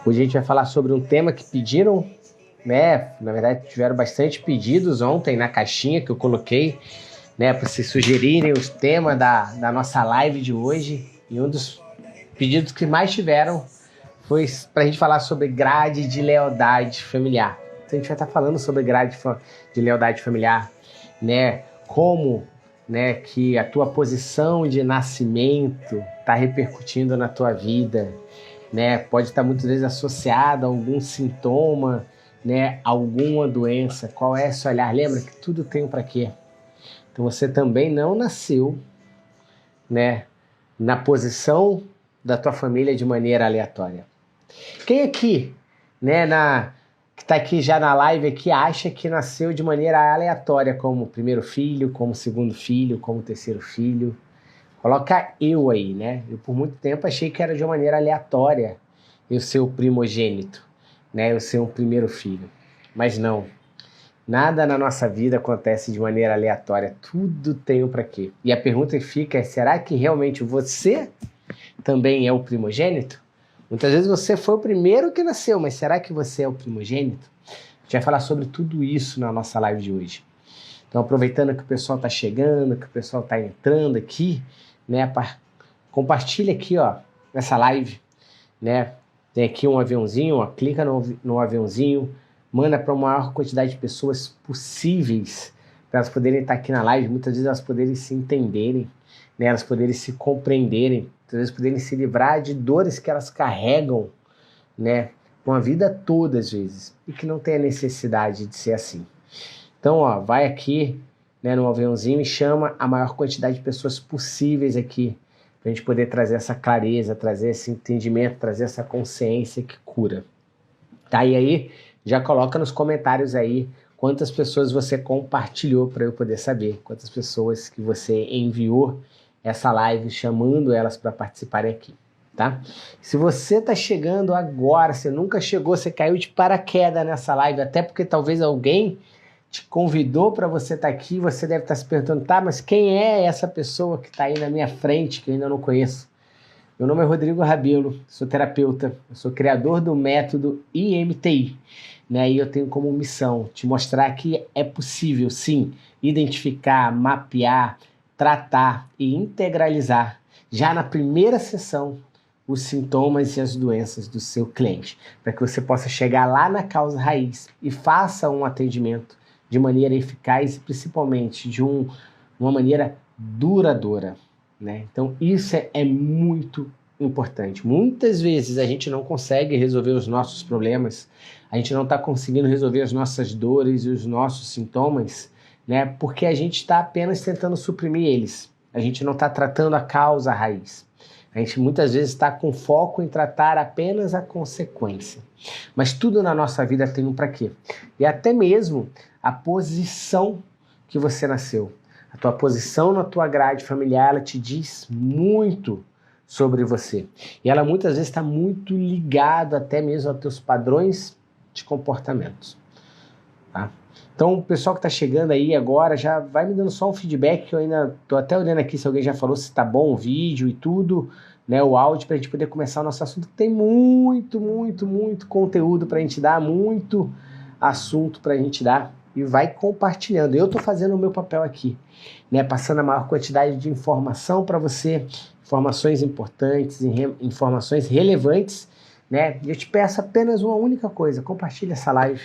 Hoje a gente vai falar sobre um tema que pediram, né? Na verdade, tiveram bastante pedidos ontem na caixinha que eu coloquei, né? Para vocês sugerirem os temas da nossa live de hoje. E um dos pedidos que mais tiveram foi para a gente falar sobre grade de lealdade familiar. Então a gente vai estar falando sobre grade de lealdade familiar, né? Como, né, que a tua posição de nascimento está repercutindo na tua vida, né? Pode estar muitas vezes associada a algum sintoma, né? Alguma doença. Qual é esse olhar? Lembra que tudo tem um para quê? Então você também não nasceu, né, na posição da tua família de maneira aleatória. Quem aqui, né, que está aqui já na live aqui, acha que nasceu de maneira aleatória, como primeiro filho, como segundo filho, como terceiro filho? Coloca eu aí, né? Eu por muito tempo achei que era de uma maneira aleatória eu ser o primogênito, né? Eu ser um primeiro filho. Mas não. Nada na nossa vida acontece de maneira aleatória. Tudo tem um para quê? E a pergunta que fica é, será que realmente você também é o primogênito? Muitas vezes você foi o primeiro que nasceu, mas será que você é o primogênito? A gente vai falar sobre tudo isso na nossa live de hoje. Então, aproveitando que o pessoal está chegando, que o pessoal está entrando aqui, né, compartilha aqui, ó, nessa live, né? Tem aqui um aviãozinho, ó, clica no aviãozinho, manda para a maior quantidade de pessoas possíveis, para elas poderem estar aqui na live, muitas vezes elas poderem se entenderem, né, elas poderem se compreenderem, muitas vezes poderem se livrar de dores que elas carregam, né, com a vida toda às vezes, e que não tem a necessidade de ser assim. Então, ó, vai aqui, né, no aviãozinho e chama a maior quantidade de pessoas possíveis aqui, para a gente poder trazer essa clareza, trazer esse entendimento, trazer essa consciência que cura. Tá? E aí, já coloca nos comentários aí quantas pessoas você compartilhou para eu poder saber, quantas pessoas que você enviou essa live, chamando elas para participarem aqui. Tá? Se você está chegando agora, você nunca chegou, você caiu de paraquedas nessa live, até porque talvez alguém te convidou para você estar aqui, você deve estar se perguntando, tá, mas quem é essa pessoa que está aí na minha frente, que eu ainda não conheço? Meu nome é Rodrigo Rabelo, sou terapeuta, eu sou criador do método IMTI, né? E eu tenho como missão te mostrar que é possível, sim, identificar, mapear, tratar e integralizar, já na primeira sessão, os sintomas e as doenças do seu cliente, para que você possa chegar lá na causa raiz e faça um atendimento de maneira eficaz e principalmente de uma maneira duradoura, né? Então isso é muito importante. Muitas vezes a gente não consegue resolver os nossos problemas, a gente não está conseguindo resolver as nossas dores e os nossos sintomas, né? Porque a gente está apenas tentando suprimir eles. A gente não está tratando a causa raiz. A gente muitas vezes está com foco em tratar apenas a consequência. Mas tudo na nossa vida tem um para quê? E até mesmo a posição que você nasceu. A tua posição na tua grade familiar, ela te diz muito sobre você. E ela muitas vezes está muito ligada até mesmo aos teus padrões de comportamentos. Tá? Então, o pessoal que está chegando aí agora já vai me dando só um feedback, que eu ainda estou até olhando aqui se alguém já falou se está bom o vídeo e tudo, né, o áudio, para a gente poder começar o nosso assunto. Tem muito conteúdo para a gente dar, muito assunto para a gente dar, e vai compartilhando. Eu estou fazendo o meu papel aqui, né, passando a maior quantidade de informação para você, informações importantes, informações relevantes, né, e eu te peço apenas uma única coisa: compartilha essa live,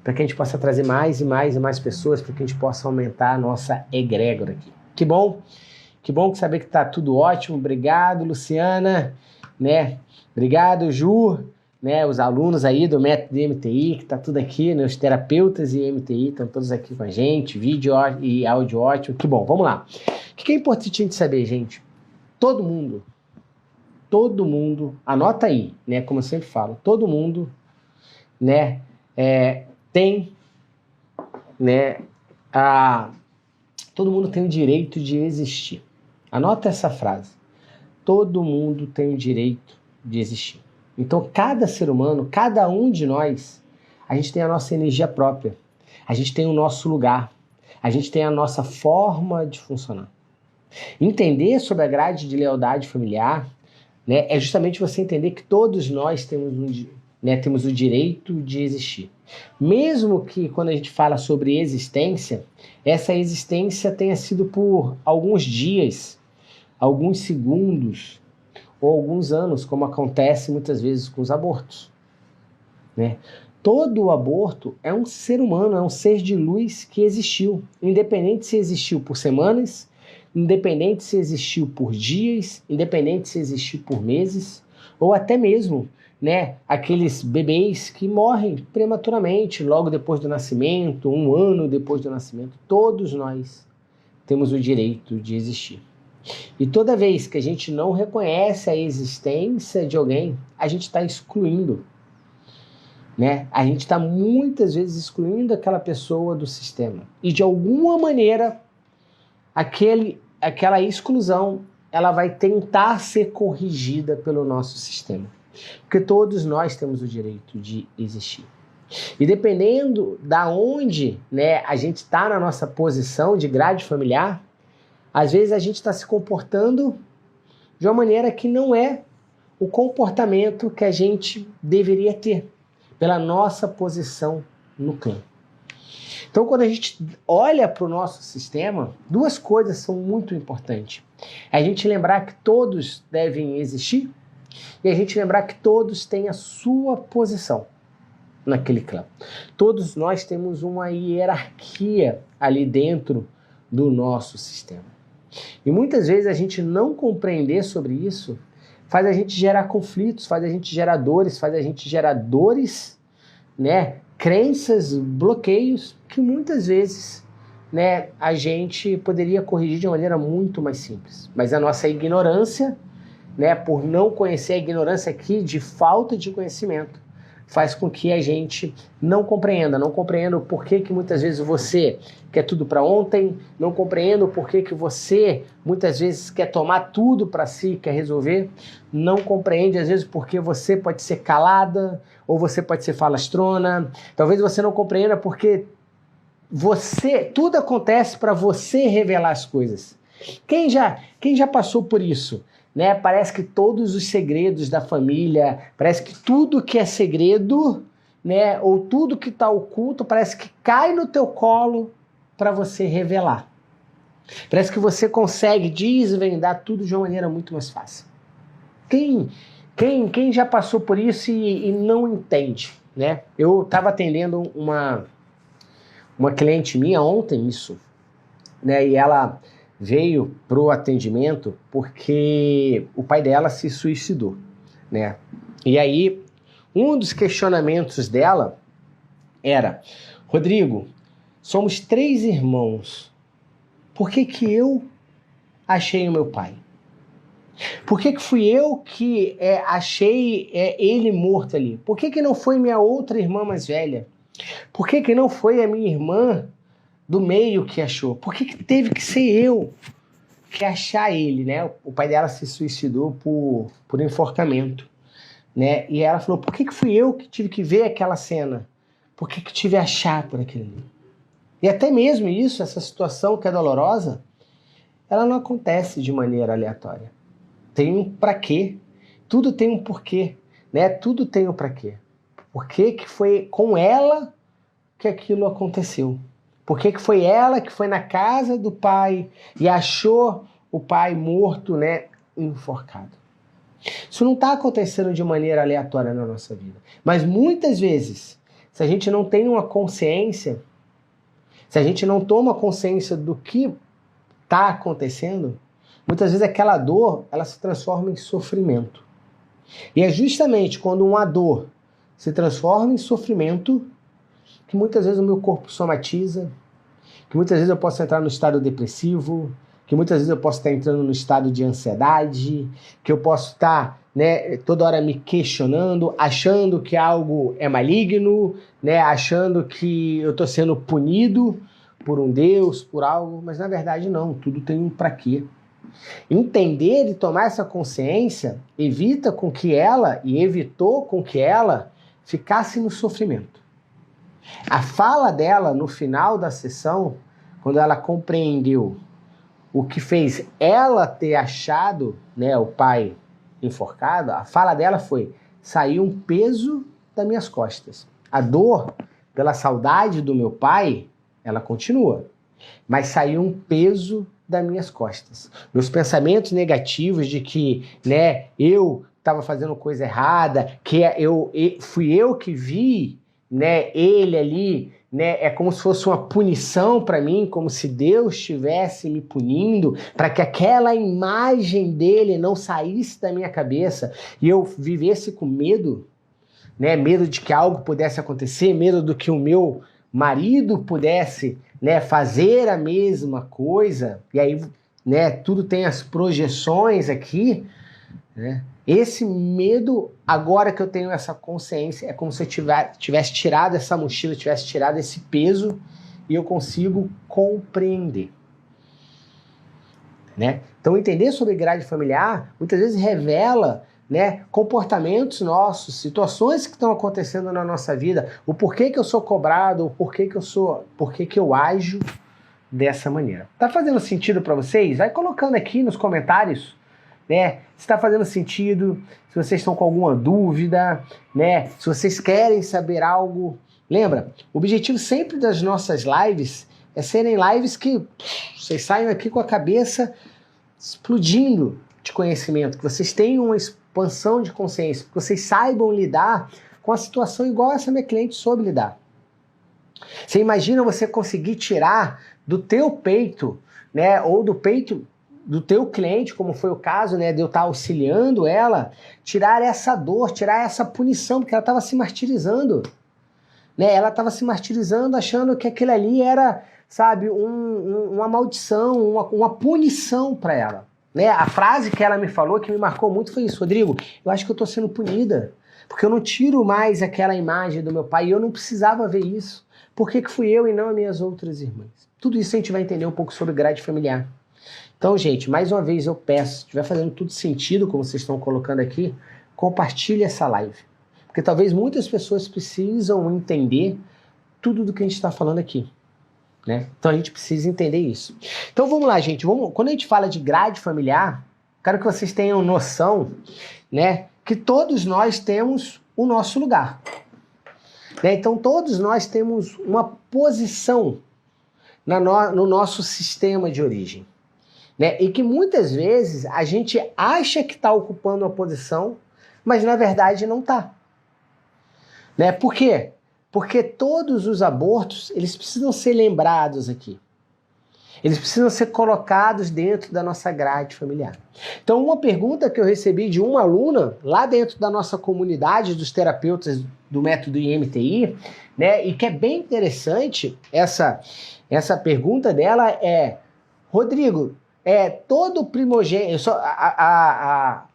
para que a gente possa trazer mais e mais pessoas, para que a gente possa aumentar a nossa egrégora aqui. Que bom saber que está tudo ótimo. Obrigado, Luciana, né? Obrigado, Ju, né? Os alunos aí do método MTI, que está tudo aqui, né? Os terapeutas e MTI estão todos aqui com a gente, vídeo e áudio ótimo. Que bom, vamos lá. O que é importante a gente saber, gente? Todo mundo, anota aí, né? Como eu sempre falo, todo mundo, né? Tem, né, todo mundo tem o direito de existir. Anota essa frase. Todo mundo tem o direito de existir. Então, cada ser humano, cada um de nós, a gente tem a nossa energia própria. A gente tem o nosso lugar. A gente tem a nossa forma de funcionar. Entender sobre a grade de lealdade familiar, né, é justamente você entender que todos nós temos o direito de existir. Mesmo que quando a gente fala sobre existência, essa existência tenha sido por alguns dias, alguns segundos ou alguns anos, como acontece muitas vezes com os abortos, né? Todo aborto é um ser humano, é um ser de luz que existiu, independente se existiu por semanas, independente se existiu por dias, independente se existiu por meses, ou até mesmo, né, aqueles bebês que morrem prematuramente, logo depois do nascimento, um ano depois do nascimento. Todos nós temos o direito de existir. E toda vez que a gente não reconhece a existência de alguém, a gente está excluindo, né? A gente está muitas vezes excluindo aquela pessoa do sistema. E de alguma maneira, aquela exclusão, ela vai tentar ser corrigida pelo nosso sistema. Porque todos nós temos o direito de existir. E dependendo da onde, né, a gente está na nossa posição de grade familiar, às vezes a gente está se comportando de uma maneira que não é o comportamento que a gente deveria ter, pela nossa posição no clã. Então, quando a gente olha para o nosso sistema, duas coisas são muito importantes. A gente lembrar que todos devem existir e a gente lembrar que todos têm a sua posição naquele clã. Todos nós temos uma hierarquia ali dentro do nosso sistema. E muitas vezes a gente não compreender sobre isso faz a gente gerar conflitos, faz a gente gerar dores, faz a gente gerar dores, né, crenças, bloqueios que muitas vezes, né, a gente poderia corrigir de uma maneira muito mais simples. Mas a nossa ignorância, né, por não conhecer, a ignorância aqui de falta de conhecimento, faz com que a gente não compreenda o porquê que muitas vezes você quer tudo para ontem, não compreenda o porquê que você muitas vezes quer tomar tudo para si, quer resolver, não compreende às vezes porque você pode ser calada ou você pode ser falastrona, talvez você não compreenda porque tudo acontece para você revelar as coisas. Quem já passou por isso? Né? Parece que todos os segredos da família, parece que tudo que é segredo, né, ou tudo que está oculto, parece que cai no teu colo para você revelar. Parece que você consegue desvendar tudo de uma maneira muito mais fácil. Quem já passou por isso e não entende, né? Eu estava atendendo uma cliente minha ontem, né, e ela veio para o atendimento porque o pai dela se suicidou, né? E aí, um dos questionamentos dela era: Rodrigo, somos 3 irmãos, por que que eu achei o meu pai? Por que que fui eu que achei ele morto ali? Por que que não foi minha outra irmã mais velha? Por que que não foi a minha irmã do meio que achou? Por que que teve que ser eu que achar ele, né? O pai dela se suicidou por enforcamento, né? E ela falou: por que que fui eu que tive que ver aquela cena? Por que que tive que achar por aquilo ali? E até mesmo isso, essa situação que é dolorosa, ela não acontece de maneira aleatória. Tem um pra quê. Tudo tem um porquê, né? Tudo tem um pra quê. Por que que foi com ela que aquilo aconteceu? Por que que foi ela que foi na casa do pai e achou o pai morto, né, enforcado? Isso não está acontecendo de maneira aleatória na nossa vida. Mas muitas vezes, se a gente não tem uma consciência, se a gente não toma consciência do que está acontecendo, muitas vezes aquela dor, ela se transforma em sofrimento. E é justamente quando uma dor se transforma em sofrimento que muitas vezes o meu corpo somatiza, que muitas vezes eu posso entrar no estado depressivo, que muitas vezes eu posso estar entrando no estado de ansiedade, que eu posso estar, né, toda hora me questionando, achando que algo é maligno, né, achando que eu estou sendo punido por um Deus, por algo, mas na verdade não, tudo tem um pra quê. Entender e tomar essa consciência evitou com que ela ficasse no sofrimento. A fala dela no final da sessão, quando ela compreendeu o que fez ela ter achado, né, o pai enforcado, a fala dela foi: saiu um peso das minhas costas. A dor pela saudade do meu pai, ela continua, mas saiu um peso das minhas costas. Meus pensamentos negativos de que, né, eu estava fazendo coisa errada, que fui eu que vi, né, ele ali, né, é como se fosse uma punição para mim, como se Deus estivesse me punindo, para que aquela imagem dele não saísse da minha cabeça e eu vivesse com medo, né, medo de que algo pudesse acontecer, medo do que o meu marido pudesse, né, fazer a mesma coisa, e aí, né, tudo tem as projeções aqui, né? Esse medo, agora que eu tenho essa consciência, é como se eu tivesse tirado essa mochila, tivesse tirado esse peso, e eu consigo compreender, né? Então, entender sobre grade familiar, muitas vezes revela, né, comportamentos nossos, situações que estão acontecendo na nossa vida, o porquê que eu sou cobrado, o porquê que eu ajo dessa maneira. Tá fazendo sentido para vocês? Vai colocando aqui nos comentários, né, se está fazendo sentido, se vocês estão com alguma dúvida, né, se vocês querem saber algo. Lembra, o objetivo sempre das nossas lives é serem lives que vocês saiam aqui com a cabeça explodindo de conhecimento, que vocês tenham uma expansão de consciência, que vocês saibam lidar com a situação igual essa minha cliente soube lidar. Você imagina você conseguir tirar do teu peito, né, ou do peito do teu cliente, como foi o caso, né, de eu estar auxiliando ela, tirar essa dor, tirar essa punição, porque ela estava se martirizando, né? Ela estava se martirizando achando que aquilo ali era, sabe, uma maldição, uma punição para ela, né? A frase que ela me falou, que me marcou muito, foi isso: Rodrigo, eu acho que eu estou sendo punida, porque eu não tiro mais aquela imagem do meu pai, e eu não precisava ver isso. Por que fui eu e não as minhas outras irmãs? Tudo isso a gente vai entender um pouco sobre grade familiar. Então, gente, mais uma vez eu peço, se estiver fazendo tudo sentido, como vocês estão colocando aqui, compartilhe essa live. Porque talvez muitas pessoas precisam entender tudo do que a gente está falando aqui, né? Então a gente precisa entender isso. Então vamos lá, gente. Quando a gente fala de grade familiar, quero que vocês tenham noção, né, que todos nós temos o nosso lugar, né? Então todos nós temos uma posição no nosso sistema de origem, né? E que muitas vezes a gente acha que está ocupando uma posição, mas na verdade não está, né? Por quê? Porque todos os abortos, eles precisam ser lembrados aqui. Eles precisam ser colocados dentro da nossa grade familiar. Então, uma pergunta que eu recebi de uma aluna lá dentro da nossa comunidade dos terapeutas do método IMTI, né, e que é bem interessante, essa pergunta dela é: Rodrigo, todo primogênito, a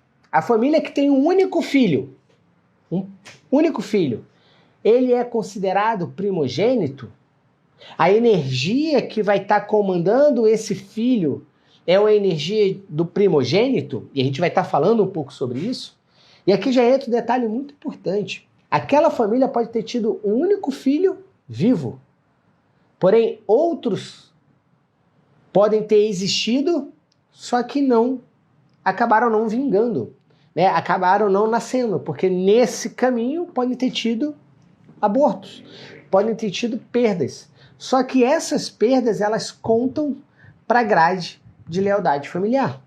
família que tem um único filho, ele é considerado primogênito? A energia que vai estar comandando esse filho é uma energia do primogênito? E a gente vai estar falando um pouco sobre isso. E aqui já entra um detalhe muito importante. Aquela família pode ter tido um único filho vivo, porém outros podem ter existido, só que acabaram não vingando, né? Acabaram não nascendo, porque nesse caminho podem ter tido abortos, podem ter tido perdas. Só que essas perdas, elas contam para a grade de lealdade familiar,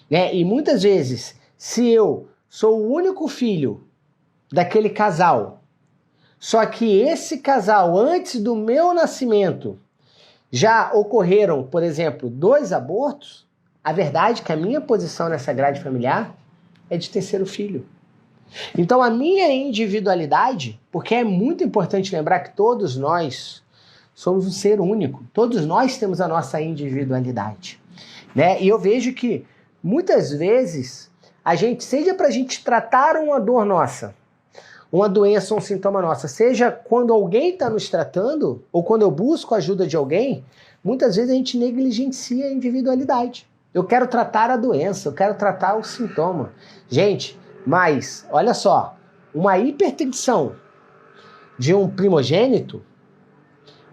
né? E muitas vezes, se eu sou o único filho daquele casal, só que esse casal, antes do meu nascimento, já ocorreram, por exemplo, 2 abortos, a verdade é que a minha posição nessa grade familiar é de terceiro filho. Então a minha individualidade, porque é muito importante lembrar que todos nós somos um ser único, todos nós temos a nossa individualidade, né? E eu vejo que muitas vezes seja para a gente tratar uma dor nossa, uma doença ou um sintoma nossa, seja quando alguém está nos tratando ou quando eu busco a ajuda de alguém, muitas vezes a gente negligencia a individualidade. Eu quero tratar a doença, eu quero tratar o sintoma. Gente, mas olha só, uma hipertensão de um primogênito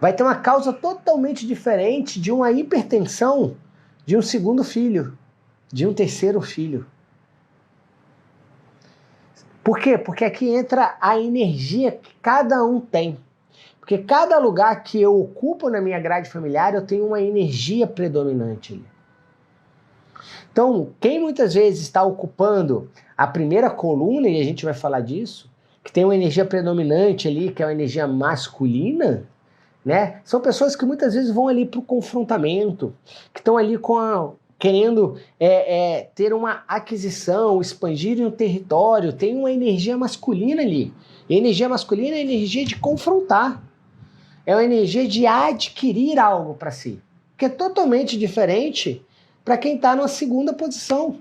vai ter uma causa totalmente diferente de uma hipertensão de um segundo filho, de um terceiro filho. Por quê? Porque aqui entra a energia que cada um tem. Porque cada lugar que eu ocupo na minha grade familiar, eu tenho uma energia predominante ali. Então, quem muitas vezes está ocupando a primeira coluna, e a gente vai falar disso, que tem uma energia predominante ali, que é uma energia masculina, né? São pessoas que muitas vezes vão ali para o confrontamento, que estão ali querendo ter uma aquisição, expandir um território, tem uma energia masculina ali. E a energia masculina é a energia de confrontar, é uma energia de adquirir algo para si, que é totalmente diferente para quem está na segunda posição,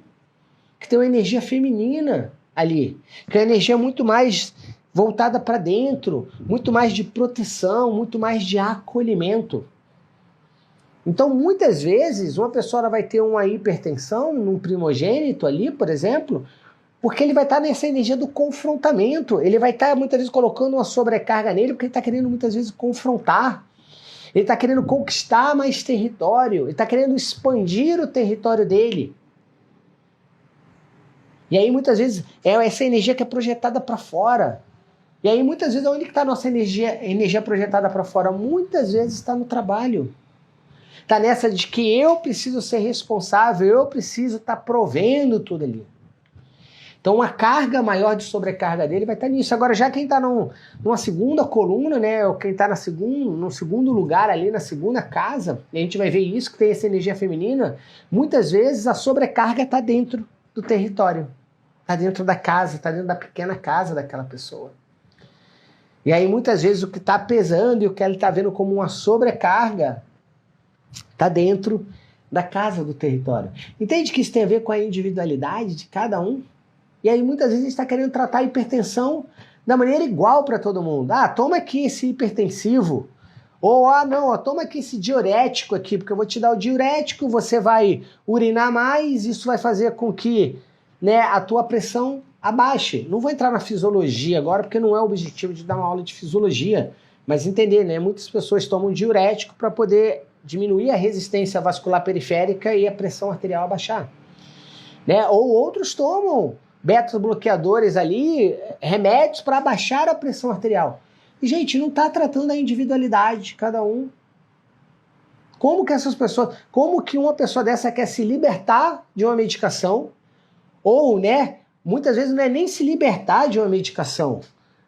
que tem uma energia feminina ali, que é uma energia muito mais voltada para dentro, muito mais de proteção, muito mais de acolhimento. Então, muitas vezes, uma pessoa vai ter uma hipertensão num primogênito ali, por exemplo, porque ele vai estar nessa energia do confrontamento, ele vai estar muitas vezes colocando uma sobrecarga nele, porque ele está querendo muitas vezes confrontar, ele está querendo conquistar mais território, ele está querendo expandir o território dele. E aí, muitas vezes, é essa energia que é projetada para fora. E aí, muitas vezes, onde está a nossa energia projetada para fora? Muitas vezes está no trabalho. Está nessa de que eu preciso ser responsável, eu preciso estar provendo tudo ali. Então, uma carga maior de sobrecarga dele vai estar nisso. Agora, já quem está numa segunda coluna, né, ou quem está no segundo lugar ali, na segunda casa, e a gente vai ver isso, que tem essa energia feminina, muitas vezes a sobrecarga está dentro do território, está dentro da casa, está dentro da pequena casa daquela pessoa. E aí, muitas vezes, o que está pesando e o que ele está vendo como uma sobrecarga está dentro da casa do território. Entende que isso tem a ver com a individualidade de cada um? E aí, muitas vezes, a gente está querendo tratar a hipertensão da maneira igual para todo mundo. Ah, toma aqui esse hipertensivo. Ou, não, toma aqui esse diurético aqui, porque eu vou te dar o diurético, você vai urinar mais, isso vai fazer com que, né, a tua pressão abaixe. Não vou entrar na fisiologia agora, porque não é o objetivo de dar uma aula de fisiologia, mas entender, né? Muitas pessoas tomam diurético para poder diminuir a resistência vascular periférica e a pressão arterial abaixar. Né? Ou outros tomam beta-bloqueadores ali, remédios para abaixar a pressão arterial. E, gente, não está tratando a individualidade de cada um. Como que uma pessoa dessa quer se libertar de uma medicação, ou, né, muitas vezes não é nem se libertar de uma medicação,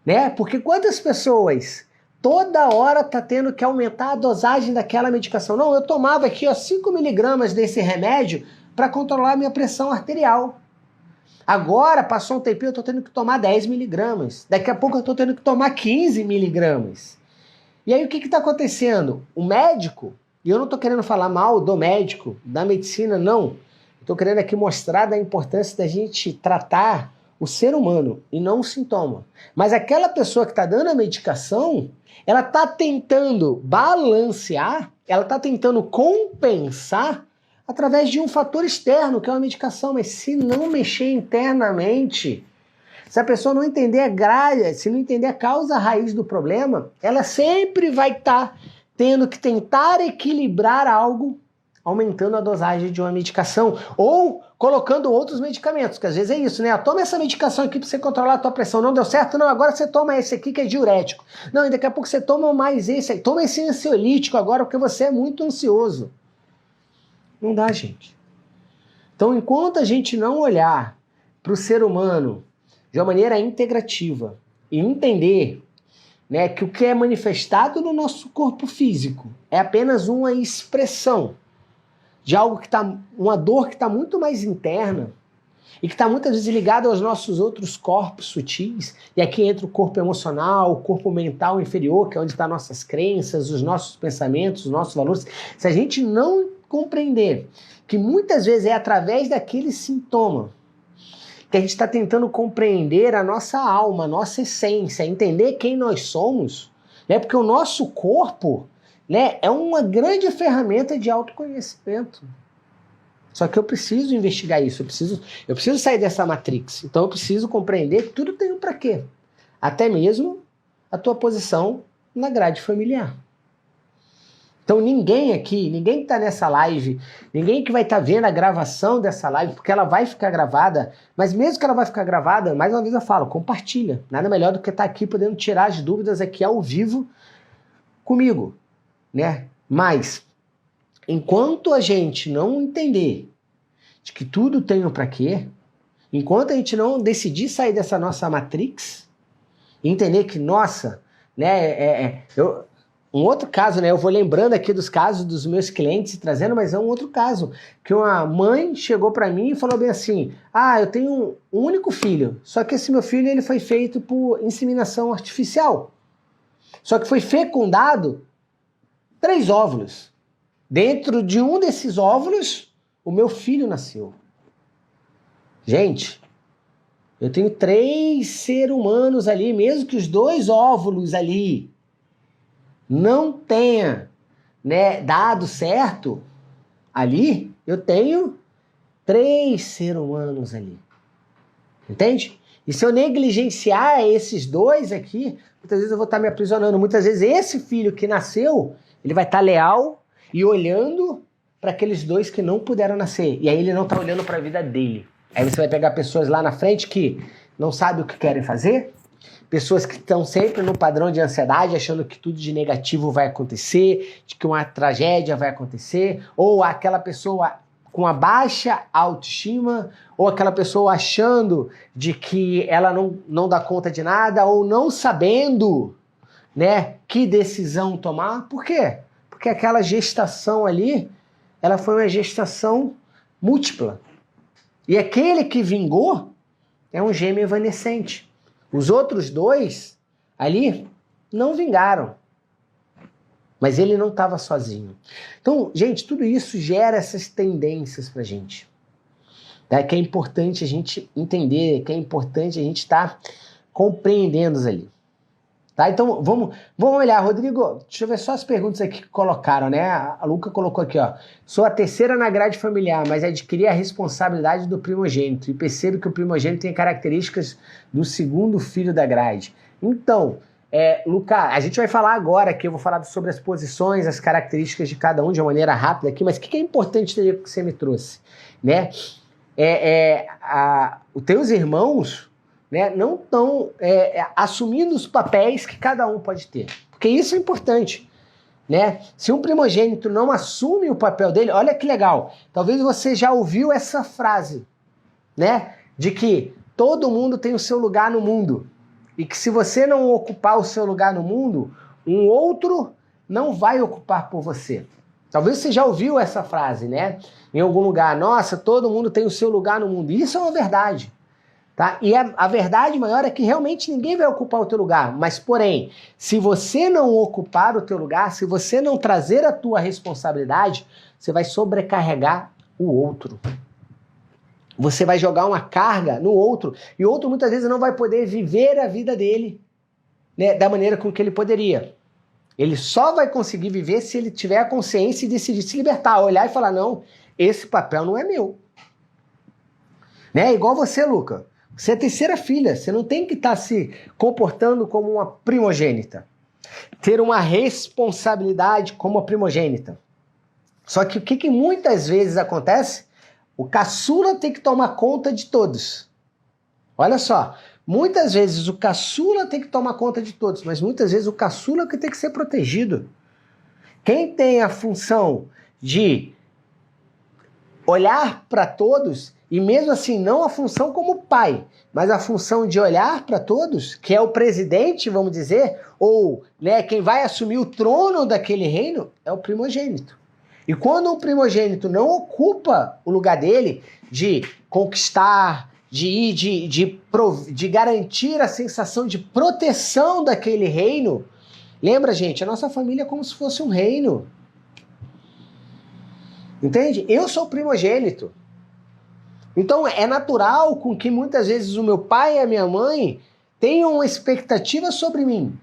né? Porque quantas pessoas toda hora tá tendo que aumentar a dosagem daquela medicação? Não, eu tomava aqui, ó, 5 miligramas desse remédio para controlar a minha pressão arterial. Agora, passou um tempinho, eu tô tendo que tomar 10 miligramas. Daqui a pouco eu tô tendo que tomar 15 miligramas. E aí o que tá acontecendo? O médico, e eu não tô querendo falar mal do médico, da medicina, não. Estou querendo aqui mostrar da importância da gente tratar o ser humano e não o sintoma. Mas aquela pessoa que está dando a medicação, ela está tentando balancear, ela está tentando compensar através de um fator externo, que é uma medicação. Mas se não mexer internamente, se a pessoa não entender a grade, se não entender a causa raiz do problema, ela sempre vai estar tendo que tentar equilibrar algo aumentando a dosagem de uma medicação ou colocando outros medicamentos, que às vezes é isso, né? Toma essa medicação aqui para você controlar a tua pressão. Não deu certo? Não, agora você toma esse aqui que é diurético. Não, e daqui a pouco você toma mais esse aí. Toma esse ansiolítico agora porque você é muito ansioso. Não dá, gente. Então, enquanto a gente não olhar para o ser humano de uma maneira integrativa e entender, né, que o que é manifestado no nosso corpo físico é apenas uma expressão de algo que está, uma dor que está muito mais interna e que está muitas vezes ligada aos nossos outros corpos sutis. E aqui entra o corpo emocional, o corpo mental inferior, que é onde estão nossas crenças, os nossos pensamentos, os nossos valores. Se a gente não compreender que muitas vezes é através daquele sintoma que a gente está tentando compreender a nossa alma, a nossa essência, entender quem nós somos, né? Porque o nosso corpo, né, é uma grande ferramenta de autoconhecimento. Só que eu preciso investigar isso, eu preciso sair dessa matrix. Então eu preciso compreender que tudo tem um para quê. Até mesmo a tua posição na grade familiar. Então ninguém aqui, ninguém que está nessa live, ninguém que vai estar vendo a gravação dessa live, porque ela vai ficar gravada, mas mesmo que ela vai ficar gravada, mais uma vez eu falo, compartilha. Nada melhor do que estar aqui podendo tirar as dúvidas aqui ao vivo comigo, né? Mas, enquanto a gente não entender de que tudo tem um pra quê, enquanto a gente não decidir sair dessa nossa matrix, e entender que, nossa, né, um outro caso, né? Eu vou lembrando aqui dos casos dos meus clientes trazendo, mas é um outro caso. Que uma mãe chegou para mim e falou bem assim: ah, eu tenho um único filho, só que esse meu filho ele foi feito por inseminação artificial. Só que foi fecundado 3 óvulos. Dentro de um desses óvulos, o meu filho nasceu. Gente, eu tenho 3 seres humanos ali, mesmo que os 2 óvulos ali não tenha, né, dado certo ali, eu tenho 3 seres humanos ali. Entende? E se eu negligenciar esses 2 aqui, muitas vezes eu vou estar me aprisionando. Muitas vezes esse filho que nasceu, ele vai estar leal e olhando para aqueles 2 que não puderam nascer. E aí ele não está olhando para a vida dele. Aí você vai pegar pessoas lá na frente que não sabem o que querem fazer, pessoas que estão sempre no padrão de ansiedade, achando que tudo de negativo vai acontecer, de que uma tragédia vai acontecer, ou aquela pessoa com a baixa autoestima, ou aquela pessoa achando de que ela não dá conta de nada, ou não sabendo, né, que decisão tomar. Por quê? Porque aquela gestação ali, ela foi uma gestação múltipla. E aquele que vingou é um gêmeo evanescente. Os outros 2 ali não vingaram. Mas ele não estava sozinho. Então, gente, tudo isso gera essas tendências pra gente. Tá? Que é importante a gente entender, que é importante a gente estar compreendendo ali. Tá? Então, vamos olhar. Rodrigo, deixa eu ver só as perguntas aqui que colocaram, né? A Luca colocou aqui, ó. Sou a 3ª na grade familiar, mas adquiri a responsabilidade do primogênito e percebo que o primogênito tem características do 2º filho da grade. Então, Luca, a gente vai falar agora aqui, eu vou falar sobre as posições, as características de cada um de uma maneira rápida aqui, mas o que é importante ter que você me trouxe, né? Os teus irmãos, né, não estão assumindo os papéis que cada um pode ter. Porque isso é importante. Né? Se um primogênito não assume o papel dele, olha que legal. Talvez você já ouviu essa frase, né? De que todo mundo tem o seu lugar no mundo. E que se você não ocupar o seu lugar no mundo, um outro não vai ocupar por você. Talvez você já ouviu essa frase, né? Em algum lugar. Nossa, todo mundo tem o seu lugar no mundo. Isso é uma verdade. Tá? E a verdade maior é que realmente ninguém vai ocupar o teu lugar. Mas, porém, se você não ocupar o teu lugar, se você não trazer a tua responsabilidade, você vai sobrecarregar o outro. Você vai jogar uma carga no outro. E o outro, muitas vezes, não vai poder viver a vida dele, né, da maneira com que ele poderia. Ele só vai conseguir viver se ele tiver a consciência e decidir se libertar, olhar e falar, não, esse papel não é meu. Né? Igual você, Luca. Você é a 3ª filha, você não tem que estar se comportando como uma primogênita. Ter uma responsabilidade como a primogênita. Só que o que muitas vezes acontece? O caçula tem que tomar conta de todos. Olha só, muitas vezes o caçula tem que tomar conta de todos, mas muitas vezes o caçula é que tem que ser protegido. Quem tem a função de olhar para todos, e mesmo assim não a função como pai, mas a função de olhar para todos, que é o presidente, vamos dizer, ou, né, quem vai assumir o trono daquele reino, é o primogênito. E quando um primogênito não ocupa o lugar dele de conquistar, de ir, de garantir a sensação de proteção daquele reino, lembra, gente, a nossa família é como se fosse um reino. Entende? Eu sou o primogênito. Então é natural com que muitas vezes o meu pai e a minha mãe tenham uma expectativa sobre mim.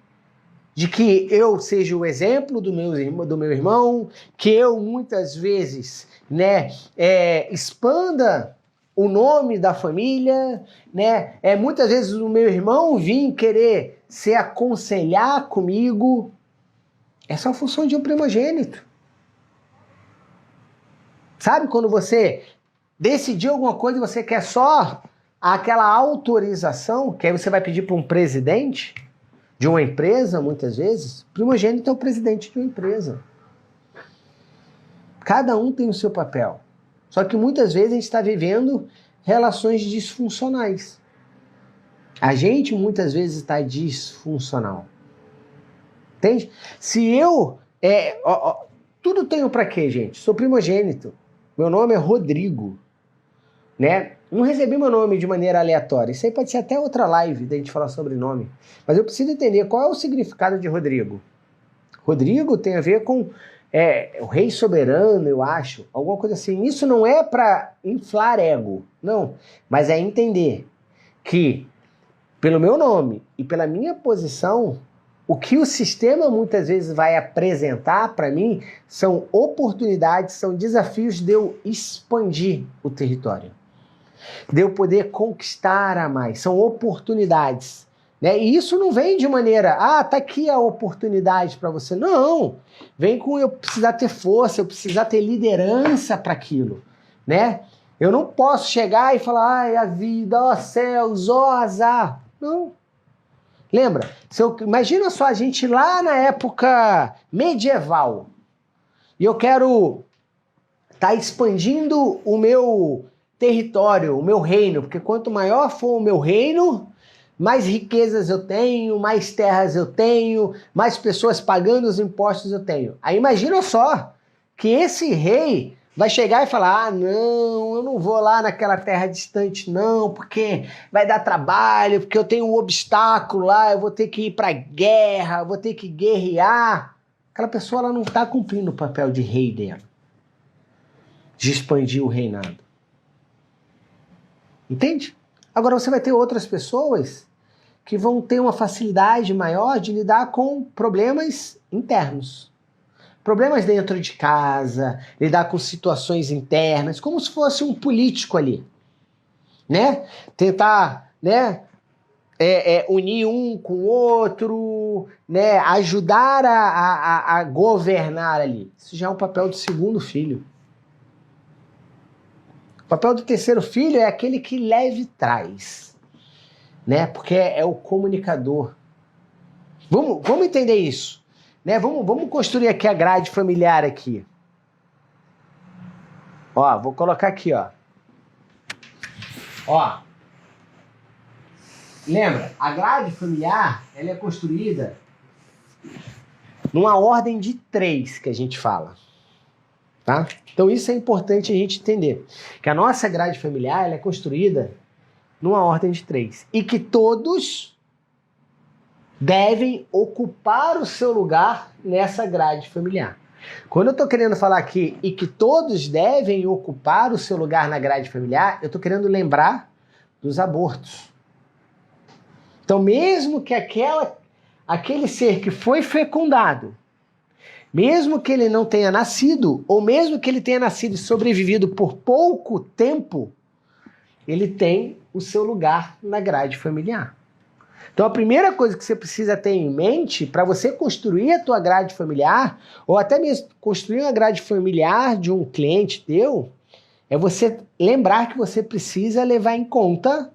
De que eu seja o exemplo do meu irmão, que eu muitas vezes, né, expanda o nome da família, né? Muitas vezes o meu irmão vir querer se aconselhar comigo. Essa é a função de um primogênito. Sabe quando você decidiu alguma coisa e você quer só aquela autorização, que aí você vai pedir para um presidente de uma empresa, muitas vezes? Primogênito é o presidente de uma empresa. Cada um tem o seu papel. Só que muitas vezes a gente está vivendo relações disfuncionais. A gente muitas vezes está disfuncional. Entende? Se eu... tudo tenho para quê, gente? Sou primogênito. Meu nome é Rodrigo. Né? Não recebi meu nome de maneira aleatória. Isso aí pode ser até outra live da gente falar sobre nome. Mas eu preciso entender qual é o significado de Rodrigo. Rodrigo tem a ver com o rei soberano, eu acho. Alguma coisa assim. Isso não é para inflar ego. Não. Mas é entender que, pelo meu nome e pela minha posição, o que o sistema muitas vezes vai apresentar para mim são oportunidades, são desafios de eu expandir o território. De eu poder conquistar a mais. São oportunidades. Né? E isso não vem de maneira, tá aqui a oportunidade para você. Não. Vem com eu precisar ter força, eu precisar ter liderança para aquilo. Né? Eu não posso chegar e falar, ai, a vida, ó céus, ó azar. Não. Lembra? Imagina só a gente lá na época medieval. E eu quero estar expandindo o meu território, o meu reino, porque quanto maior for o meu reino, mais riquezas eu tenho, mais terras eu tenho, mais pessoas pagando os impostos eu tenho. Aí imagina só que esse rei vai chegar e falar, não, eu não vou lá naquela terra distante não, porque vai dar trabalho, porque eu tenho um obstáculo lá, eu vou ter que ir para guerra, eu vou ter que guerrear. Aquela pessoa ela não está cumprindo o papel de rei dela, de expandir o reinado. Entende? Agora você vai ter outras pessoas que vão ter uma facilidade maior de lidar com problemas internos. Problemas dentro de casa, lidar com situações internas, como se fosse um político ali. Né? Tentar, né, unir um com o outro, né, ajudar a governar ali. Isso já é um papel do segundo filho. O papel do terceiro filho é aquele que leva e traz, né? Porque é o comunicador. Vamos entender isso, né? Vamos construir aqui a grade familiar aqui. Ó, vou colocar aqui, ó. Ó. Lembra? A grade familiar, ela é construída numa ordem de 3 que a gente fala. Tá? Então isso é importante a gente entender. Que a nossa grade familiar ela é construída numa ordem de 3. E que todos devem ocupar o seu lugar nessa grade familiar. Quando eu estou querendo falar aqui e que todos devem ocupar o seu lugar na grade familiar, eu estou querendo lembrar dos abortos. Então mesmo que aquele ser que foi fecundado, mesmo que ele não tenha nascido, ou mesmo que ele tenha nascido e sobrevivido por pouco tempo, ele tem o seu lugar na grade familiar. Então a primeira coisa que você precisa ter em mente para você construir a tua grade familiar, ou até mesmo construir uma grade familiar de um cliente teu, é você lembrar que você precisa levar em conta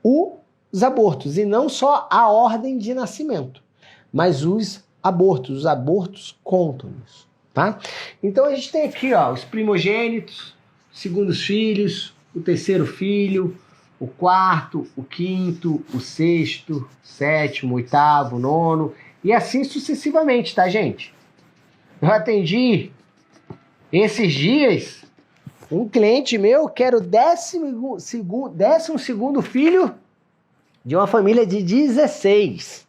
os abortos, e não só a ordem de nascimento, mas os abortos contam nisso, tá? Então a gente tem aqui, ó, os primogênitos, segundos filhos, o terceiro filho, o quarto, o quinto, o sexto, sétimo, oitavo, nono, e assim sucessivamente, tá, gente? Eu atendi esses dias um cliente meu que era o 12º filho de uma família de 16,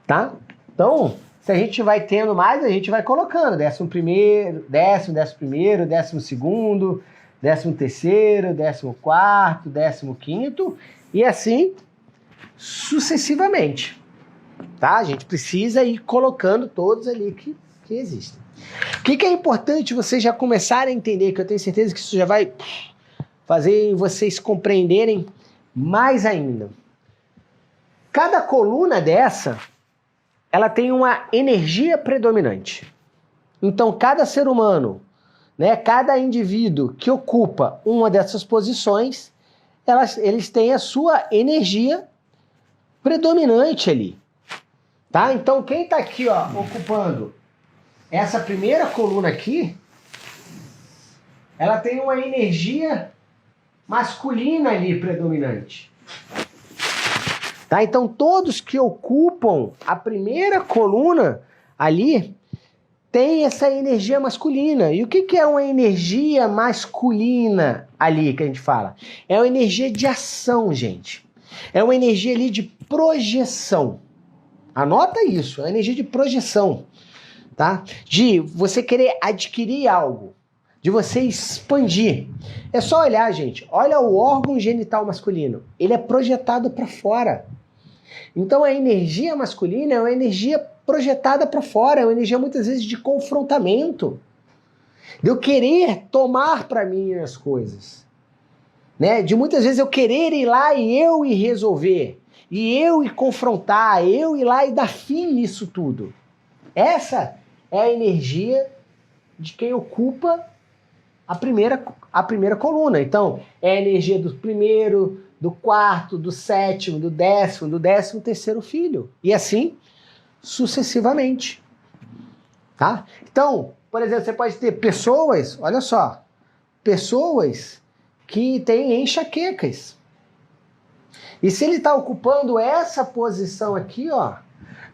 tá? Então, se a gente vai tendo mais, a gente vai colocando 11º, 11º, 12º, 13º, 14º, 15º e assim sucessivamente, tá? A gente precisa ir colocando todos ali que existem. O que é importante vocês já começarem a entender, que eu tenho certeza que isso já vai fazer vocês compreenderem mais ainda. Cada coluna dessa, ela tem uma energia predominante. Então, cada ser humano, né, cada indivíduo que ocupa uma dessas posições, eles têm a sua energia predominante ali. Tá? Então, quem está aqui, ó, ocupando essa primeira coluna aqui, ela tem uma energia masculina ali predominante. Tá? Então, todos que ocupam a primeira coluna ali têm essa energia masculina. E o que é uma energia masculina ali que a gente fala? É uma energia de ação, gente. É uma energia ali de projeção. Anota isso, é uma energia de projeção. Tá? De você querer adquirir algo, de você expandir. É só olhar, gente. Olha o órgão genital masculino. Ele é projetado para fora. Então a energia masculina é uma energia projetada para fora, é uma energia muitas vezes de confrontamento, de eu querer tomar para mim as coisas, né? De muitas vezes eu querer ir lá e eu ir resolver, e eu ir confrontar, eu ir lá e dar fim nisso tudo. Essa é a energia de quem ocupa a primeira coluna. Então, é a energia do primeiro, do quarto, do sétimo, do 13º filho. E assim, sucessivamente. Tá? Então, por exemplo, você pode ter pessoas, olha só, pessoas que têm enxaquecas. E se ele está ocupando essa posição aqui, ó,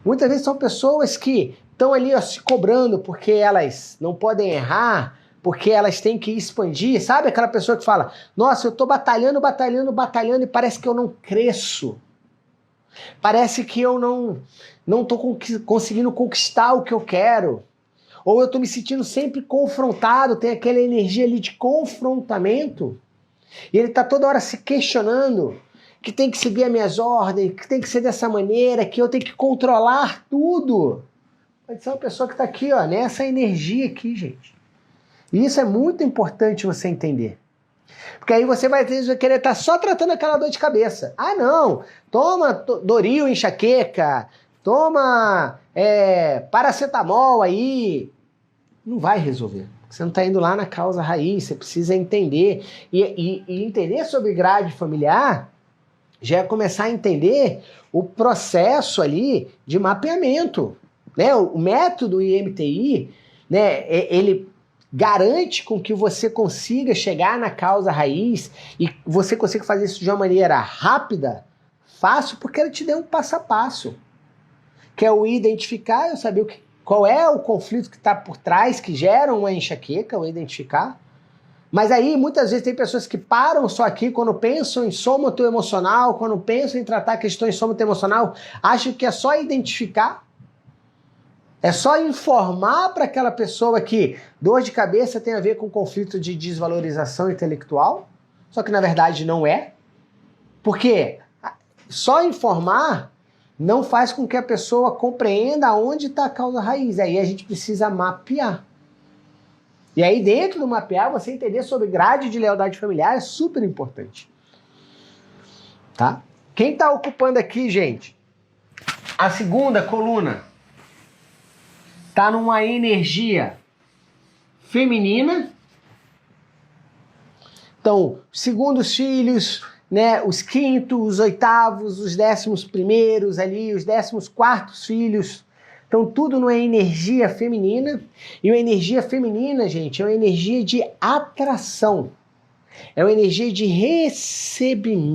muitas vezes são pessoas que estão ali, ó, se cobrando porque elas não podem errar, porque elas têm que expandir. Sabe aquela pessoa que fala, nossa, eu estou batalhando e parece que eu não cresço. Parece que eu não estou conseguindo conquistar o que eu quero. Ou eu estou me sentindo sempre confrontado, tem aquela energia ali de confrontamento. E ele está toda hora se questionando que tem que seguir as minhas ordens, que tem que ser dessa maneira, que eu tenho que controlar tudo. Pode ser uma pessoa que está aqui, ó, nessa energia aqui, gente. E isso é muito importante você entender. Porque aí você vai querer estar só tratando aquela dor de cabeça. Ah, não, toma Doril, enxaqueca, toma paracetamol aí. Não vai resolver. Você não está indo lá na causa raiz, você precisa entender. E entender sobre grade familiar já é começar a entender o processo ali de mapeamento. Né? O método IMTI, né, ele garante com que você consiga chegar na causa raiz e você consiga fazer isso de uma maneira rápida, fácil, porque ele te deu um passo a passo. Que é o identificar, eu saber qual é o conflito que está por trás, que gera uma enxaqueca, o identificar. Mas aí, muitas vezes, tem pessoas que param só aqui, quando pensam em sômato emocional, quando pensam em tratar questões sômato emocional, acham que é só identificar. É só informar para aquela pessoa que dor de cabeça tem a ver com conflito de desvalorização intelectual, só que na verdade não é. Porque só informar não faz com que a pessoa compreenda onde está a causa raiz. Aí a gente precisa mapear. E aí dentro do mapear, você entender sobre grade de lealdade familiar é super importante. Tá? Quem está ocupando aqui, gente, a segunda coluna, está numa energia feminina. Então, segundos filhos, né, os quintos, os oitavos, os 11º ali, os 14º filhos. Então, tudo numa energia feminina. E uma energia feminina, gente, é uma energia de atração. É uma energia de recebimento.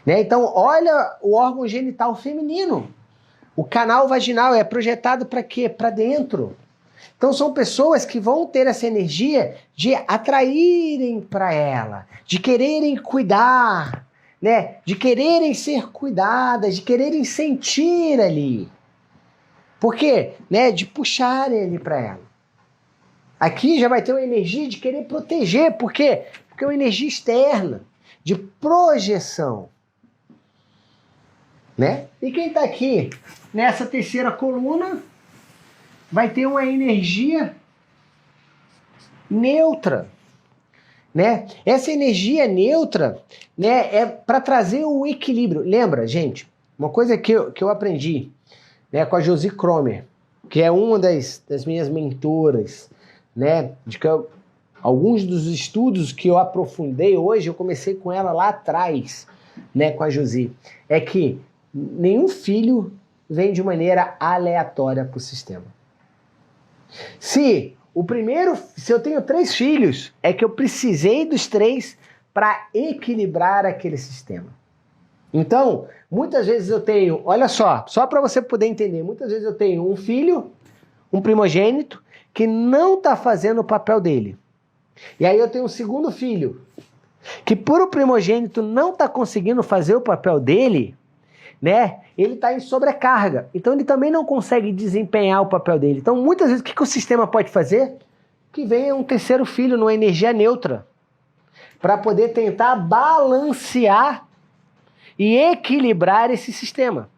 Né? Então, olha o órgão genital feminino. O canal vaginal é projetado para quê? Para dentro. Então são pessoas que vão ter essa energia de atraírem para ela, de quererem cuidar, né? De quererem ser cuidadas, de quererem sentir ali. Por quê? Né? De puxarem ali para ela. Aqui já vai ter uma energia de querer proteger. Por quê? Porque é uma energia externa, de projeção. Né? E quem está aqui nessa terceira coluna vai ter uma energia neutra. Né? Essa energia neutra, né, é para trazer o equilíbrio. Lembra, gente, uma coisa que eu aprendi, né, com a Josi Cromer, que é uma das minhas mentoras, né, alguns dos estudos que eu aprofundei hoje, eu comecei com ela lá atrás, né, com a Josi, é que nenhum filho vem de maneira aleatória para o sistema. Se eu tenho 3 filhos, é que eu precisei dos 3 para equilibrar aquele sistema. Então, muitas vezes eu tenho, olha só para você poder entender, muitas vezes eu tenho um filho, um primogênito, que não está fazendo o papel dele. E aí eu tenho um segundo filho, que por o primogênito não está conseguindo fazer o papel dele, né? Ele está em sobrecarga. Então ele também não consegue desempenhar o papel dele. Então muitas vezes o que o sistema pode fazer? Que venha um terceiro filho numa energia neutra, para poder tentar balancear e equilibrar esse sistema.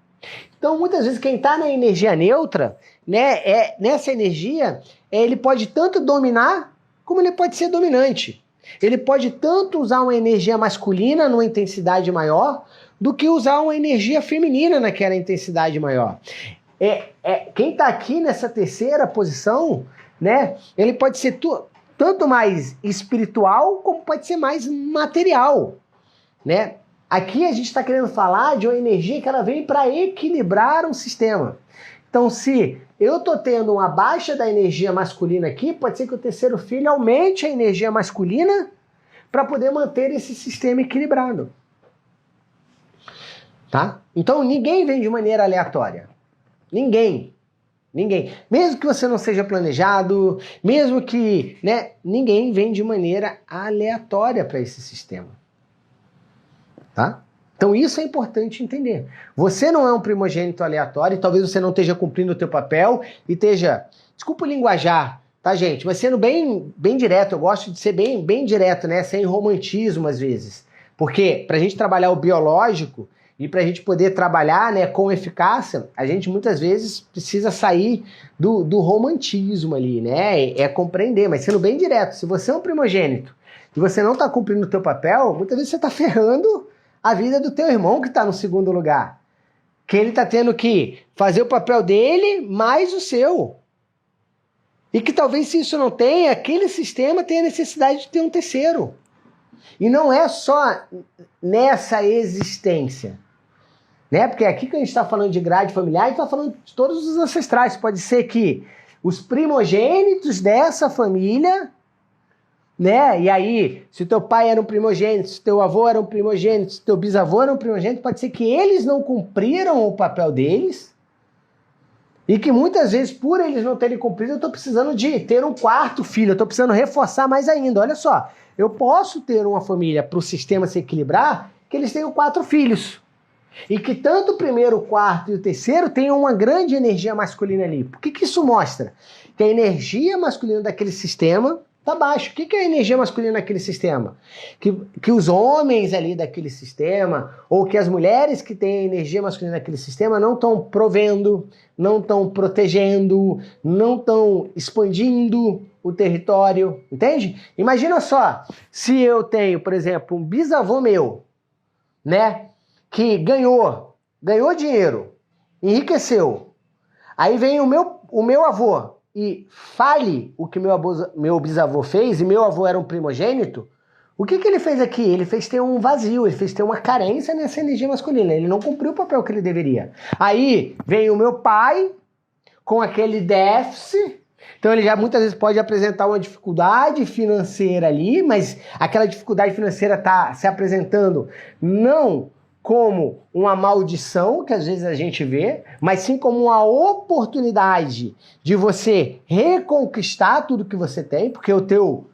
Então muitas vezes quem está na energia neutra, né, nessa energia, ele pode tanto dominar como ele pode ser dominante. Ele pode tanto usar uma energia masculina numa intensidade maior do que usar uma energia feminina naquela intensidade maior. Quem está aqui nessa terceira posição, né, ele pode ser tanto mais espiritual como pode ser mais material, né? Aqui a gente está querendo falar de uma energia que ela vem para equilibrar um sistema. Então, se eu estou tendo uma baixa da energia masculina aqui, pode ser que o terceiro filho aumente a energia masculina para poder manter esse sistema equilibrado. Tá? Então, ninguém vem de maneira aleatória. Ninguém. Mesmo que você não seja planejado, mesmo que, né, ninguém vem de maneira aleatória para esse sistema. Tá? Então isso é importante entender. Você não é um primogênito aleatório, talvez você não esteja cumprindo o teu papel e esteja, desculpa o linguajar, tá, gente? Mas sendo bem direto, eu gosto de ser bem direto, né? Sem romantismo às vezes. Porque para a gente trabalhar o biológico e para a gente poder trabalhar, né, com eficácia, a gente muitas vezes precisa sair do romantismo ali, né? É compreender, mas sendo bem direto, se você é um primogênito e você não está cumprindo o teu papel, muitas vezes você está ferrando a vida do teu irmão que está no segundo lugar. Que ele está tendo que fazer o papel dele mais o seu. E que talvez se isso não tenha, aquele sistema tenha necessidade de ter um terceiro. E não é só nessa existência. Né? Porque aqui que a gente está falando de grade familiar, a gente está falando de todos os ancestrais. Pode ser que os primogênitos dessa família, né? E aí, se o teu pai era um primogênito, se o teu avô era um primogênito, se o teu bisavô era um primogênito, pode ser que eles não cumpriram o papel deles e que muitas vezes, por eles não terem cumprido, eu estou precisando de ter um quarto filho, eu estou precisando reforçar mais ainda. Olha só, eu posso ter uma família para o sistema se equilibrar que eles tenham 4 filhos. E que tanto o primeiro, o quarto e o terceiro tenham uma grande energia masculina ali. Por que isso mostra? Que a energia masculina daquele sistema está baixo. O que é a energia masculina naquele sistema? Que os homens ali daquele sistema, ou que as mulheres que têm energia masculina naquele sistema não estão provendo, não estão protegendo, não estão expandindo o território, entende? Imagina só, se eu tenho, por exemplo, um bisavô meu, né, que ganhou dinheiro, enriqueceu, aí vem o meu avô, e fale o que meu bisavô fez, e meu avô era um primogênito, o que ele fez aqui? Ele fez ter um vazio, ele fez ter uma carência nessa energia masculina, ele não cumpriu o papel que ele deveria. Aí vem o meu pai com aquele déficit, então ele já muitas vezes pode apresentar uma dificuldade financeira ali, mas aquela dificuldade financeira está se apresentando não como uma maldição, que às vezes a gente vê, mas sim como uma oportunidade de você reconquistar tudo que você tem, porque o teu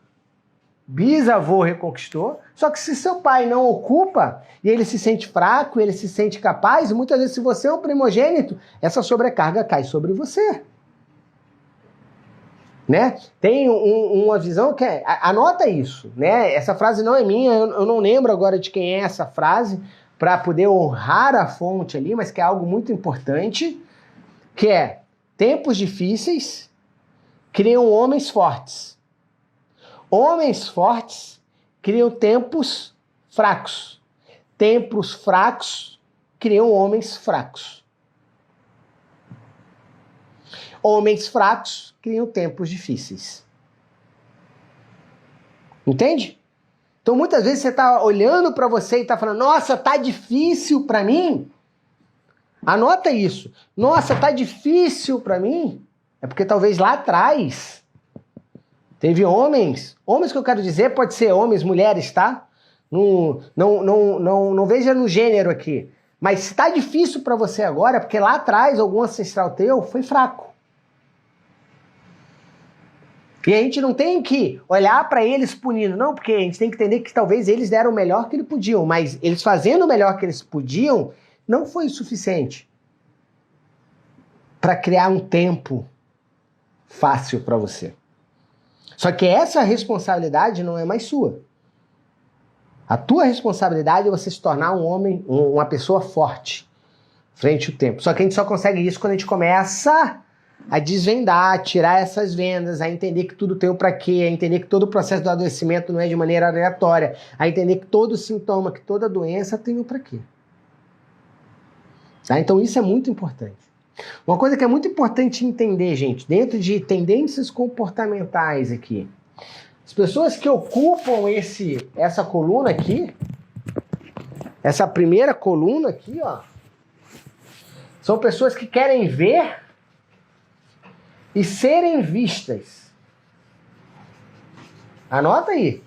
bisavô reconquistou. Só que se seu pai não ocupa, e ele se sente fraco, ele se sente capaz, muitas vezes se você é um primogênito, essa sobrecarga cai sobre você. Né? Tem uma visão que é... Anota isso, né? Essa frase não é minha, eu não lembro agora de quem é essa frase, para poder honrar a fonte ali, mas que é algo muito importante, que é: tempos difíceis criam homens fortes. Homens fortes criam tempos fracos. Tempos fracos criam homens fracos. Homens fracos criam tempos difíceis. Entende? Então muitas vezes você está olhando para você e está falando, nossa, tá difícil para mim. Anota isso. Nossa, tá difícil para mim. É porque talvez lá atrás teve homens que eu quero dizer, pode ser homens, mulheres, tá? Não veja no gênero aqui. Mas se tá difícil para você agora, é porque lá atrás algum ancestral teu foi fraco. E a gente não tem que olhar para eles punindo, não, porque a gente tem que entender que talvez eles deram o melhor que eles podiam, mas eles fazendo o melhor que eles podiam não foi o suficiente para criar um tempo fácil para você. Só que essa responsabilidade não é mais sua. A tua responsabilidade é você se tornar um homem, uma pessoa forte frente ao tempo. Só que a gente só consegue isso quando a gente começa a desvendar, a tirar essas vendas, a entender que tudo tem um pra quê, a entender que todo o processo do adoecimento não é de maneira aleatória, a entender que todo sintoma, que toda doença tem um pra quê. Tá? Então isso é muito importante. Uma coisa que é muito importante entender, gente, dentro de tendências comportamentais aqui, as pessoas que ocupam essa coluna aqui, essa primeira coluna aqui, ó, são pessoas que querem ver e serem vistas. Anota aí.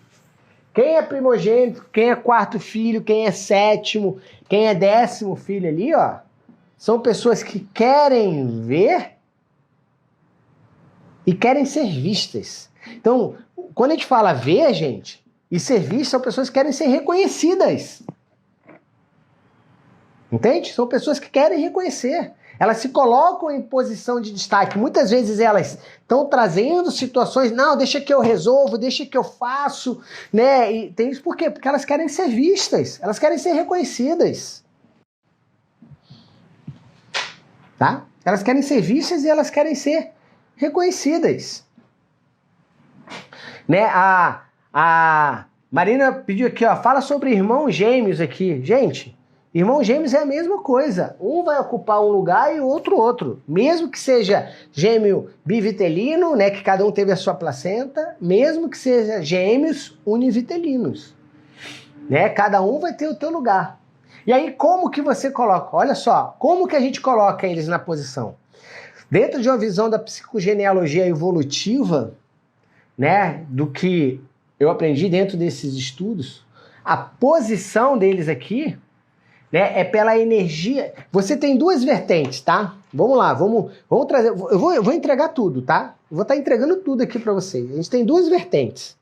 Quem é primogênito, quem é quarto filho, quem é sétimo, quem é 10º filho ali, ó, são pessoas que querem ver e querem ser vistas. Então, quando a gente fala ver, gente, e ser vista, são pessoas que querem ser reconhecidas. Entende? São pessoas que querem reconhecer. Elas se colocam em posição de destaque. Muitas vezes elas estão trazendo situações, não, deixa que eu resolvo, deixa que eu faço, né? E tem isso por quê? Porque elas querem ser vistas, elas querem ser reconhecidas. Tá? Elas querem ser vistas e elas querem ser reconhecidas. Né? A Marina pediu aqui, ó, fala sobre irmãos gêmeos aqui. Gente, irmãos gêmeos é a mesma coisa. Um vai ocupar um lugar e o outro. Mesmo que seja gêmeo bivitelino, né, que cada um teve a sua placenta, mesmo que seja gêmeos univitelinos. Né? Cada um vai ter o teu lugar. E aí, como que você coloca? Olha só, como que a gente coloca eles na posição? Dentro de uma visão da psicogenealogia evolutiva, né, do que eu aprendi dentro desses estudos, a posição deles aqui, né, é pela energia. Você tem duas vertentes, tá? Vamos lá, vamos trazer. Eu vou entregar tudo, tá? Eu vou estar entregando tudo aqui para vocês. A gente tem duas vertentes.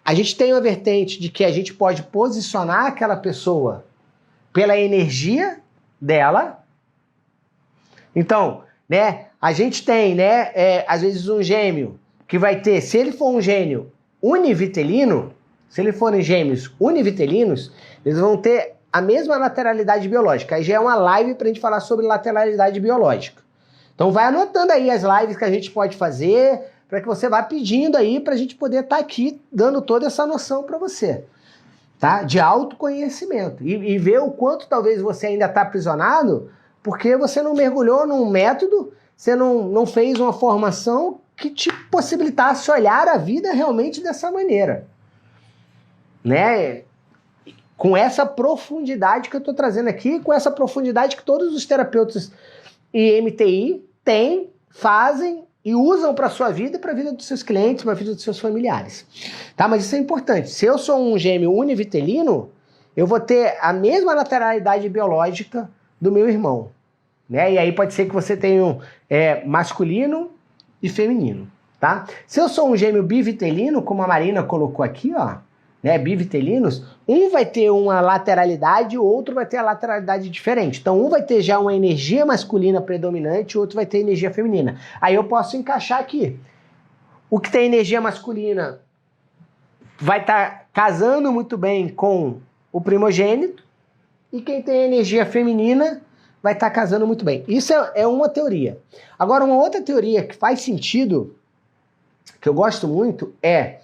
A gente tem uma vertente de que a gente pode posicionar aquela pessoa pela energia dela. Então, né, a gente tem, né, às vezes um gêmeo que vai ter, se ele for um gêmeo univitelino, se ele forem gêmeos univitelinos, eles vão ter a mesma lateralidade biológica. Aí já é uma live para a gente falar sobre lateralidade biológica. Então vai anotando aí as lives que a gente pode fazer, para que você vá pedindo aí para a gente poder estar aqui dando toda essa noção para você. Tá? De autoconhecimento. E ver o quanto talvez você ainda está aprisionado porque você não mergulhou num método, você não fez uma formação que te possibilitasse olhar a vida realmente dessa maneira. Né? Com essa profundidade que eu estou trazendo aqui, com essa profundidade que todos os terapeutas e MTI têm, fazem e usam para a sua vida e para a vida dos seus clientes, para a vida dos seus familiares. Tá? Mas isso é importante. Se eu sou um gêmeo univitelino, eu vou ter a mesma lateralidade biológica do meu irmão. Né? E aí pode ser que você tenha masculino e feminino. Tá? Se eu sou um gêmeo bivitelino, como a Marina colocou aqui, ó, né, bivitelinos, um vai ter uma lateralidade e o outro vai ter a lateralidade diferente. Então um vai ter já uma energia masculina predominante e o outro vai ter energia feminina. Aí eu posso encaixar aqui. O que tem energia masculina vai estar casando muito bem com o primogênito e quem tem energia feminina vai estar casando muito bem. Isso é uma teoria. Agora, uma outra teoria que faz sentido, que eu gosto muito, é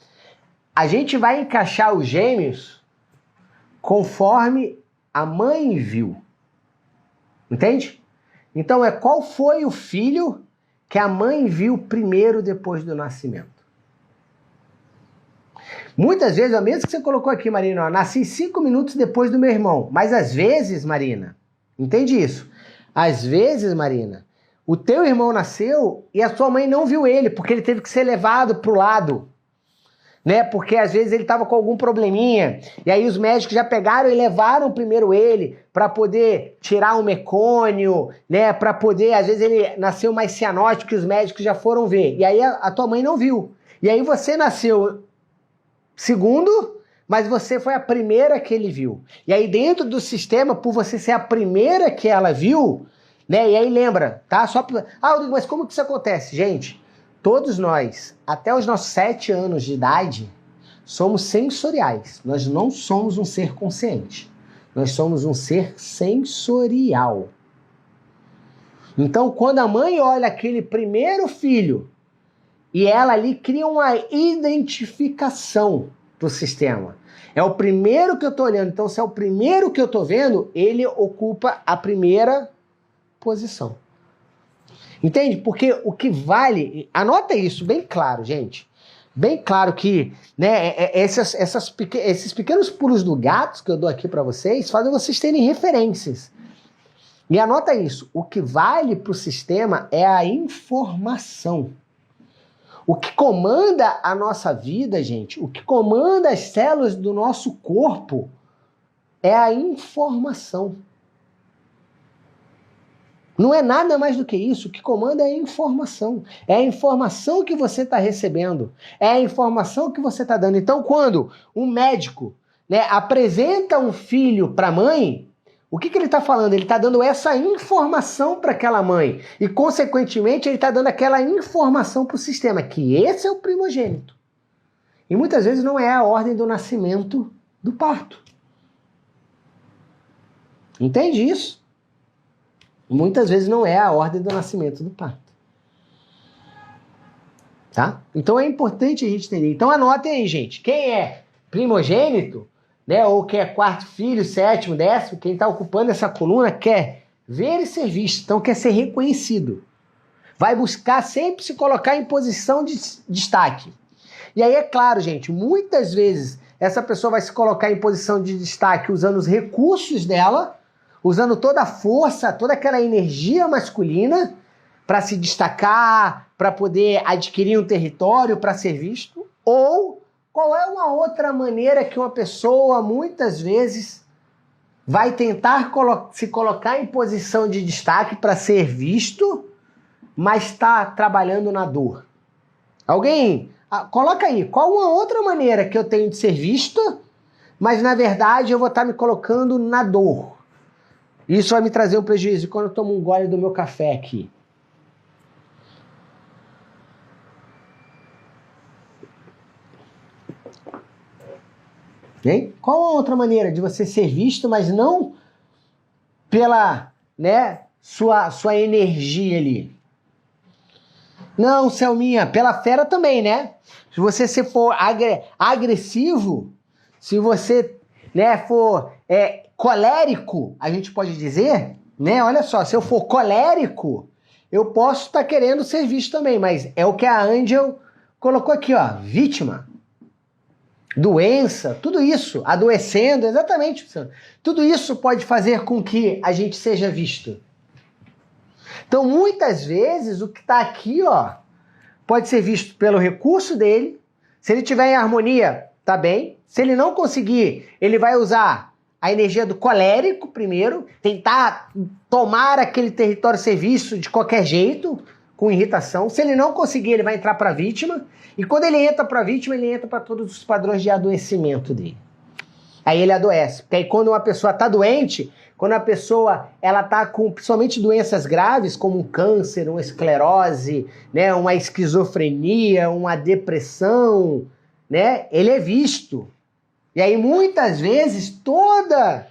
a gente vai encaixar os gêmeos conforme a mãe viu. Entende? Então qual foi o filho que a mãe viu primeiro depois do nascimento. Muitas vezes, é o mesmo que você colocou aqui, Marina, ó, nasci 5 minutos depois do meu irmão. Mas às vezes, Marina, entende isso? Às vezes, Marina, o teu irmão nasceu e a sua mãe não viu ele, porque ele teve que ser levado pro lado, né? Porque às vezes ele estava com algum probleminha, e aí os médicos já pegaram e levaram primeiro ele para poder tirar um mecônio, né? Para poder, às vezes ele nasceu mais cianótico que os médicos já foram ver. E aí a tua mãe não viu. E aí você nasceu segundo, mas você foi a primeira que ele viu. E aí dentro do sistema, por você ser a primeira que ela viu, né? E aí lembra, tá? Rodrigo, mas como que isso acontece? Gente, todos nós, até os nossos 7 anos de idade, somos sensoriais. Nós não somos um ser consciente. Nós somos um ser sensorial. Então, quando a mãe olha aquele primeiro filho e ela ali cria uma identificação pro sistema. É o primeiro que eu tô olhando. Então, se é o primeiro que eu tô vendo, ele ocupa a primeira posição. Entende? Porque o que vale... Anota isso bem claro, gente. Bem claro que, né, esses pequenos pulos do gato que eu dou aqui para vocês fazem vocês terem referências. E anota isso. O que vale para o sistema é a informação. O que comanda a nossa vida, gente, o que comanda as células do nosso corpo é a informação. Não é nada mais do que isso. O que comanda é a informação. É a informação que você está recebendo. É a informação que você está dando. Então, quando um médico, né, apresenta um filho para a mãe, o que ele está falando? Ele está dando essa informação para aquela mãe. E, consequentemente, ele está dando aquela informação para o sistema, que esse é o primogênito. E muitas vezes não é a ordem do nascimento do parto. Entende isso? Muitas vezes não é a ordem do nascimento do parto. Tá? Então é importante a gente entender. Então anotem aí, gente. Quem é primogênito, né, ou quem é quarto filho, sétimo, décimo, quem está ocupando essa coluna quer ver e ser visto, então quer ser reconhecido. Vai buscar sempre se colocar em posição de destaque. E aí é claro, gente, muitas vezes essa pessoa vai se colocar em posição de destaque usando os recursos dela, usando toda a força, toda aquela energia masculina para se destacar, para poder adquirir um território, para ser visto, ou qual é uma outra maneira que uma pessoa, muitas vezes, vai tentar se colocar em posição de destaque para ser visto, mas está trabalhando na dor? Alguém, coloca aí, qual uma outra maneira que eu tenho de ser visto, mas na verdade eu vou estar me colocando na dor? Isso vai me trazer um prejuízo quando eu tomo um gole do meu café aqui. Hein? Qual a outra maneira de você ser visto, mas não pela, né, sua energia ali? Não, Selminha, pela fera também, né? Se você for agressivo, se você, né, for colérico, a gente pode dizer, né? Olha só, se eu for colérico, eu posso estar querendo ser visto também, mas é o que a Angel colocou aqui, ó, vítima. Doença, tudo isso, adoecendo, exatamente. Tudo isso pode fazer com que a gente seja visto. Então, muitas vezes, o que está aqui, ó, pode ser visto pelo recurso dele. Se ele estiver em harmonia, tá bem. Se ele não conseguir, ele vai usar a energia do colérico primeiro, tentar tomar aquele território, ser visto de qualquer jeito, com irritação. Se ele não conseguir, ele vai entrar para a vítima. E quando ele entra para a vítima, ele entra para todos os padrões de adoecimento dele. Aí ele adoece. Porque aí quando uma pessoa está doente, quando a pessoa ela está com principalmente doenças graves, como um câncer, uma esclerose, né, uma esquizofrenia, uma depressão, né, ele é visto. E aí muitas vezes toda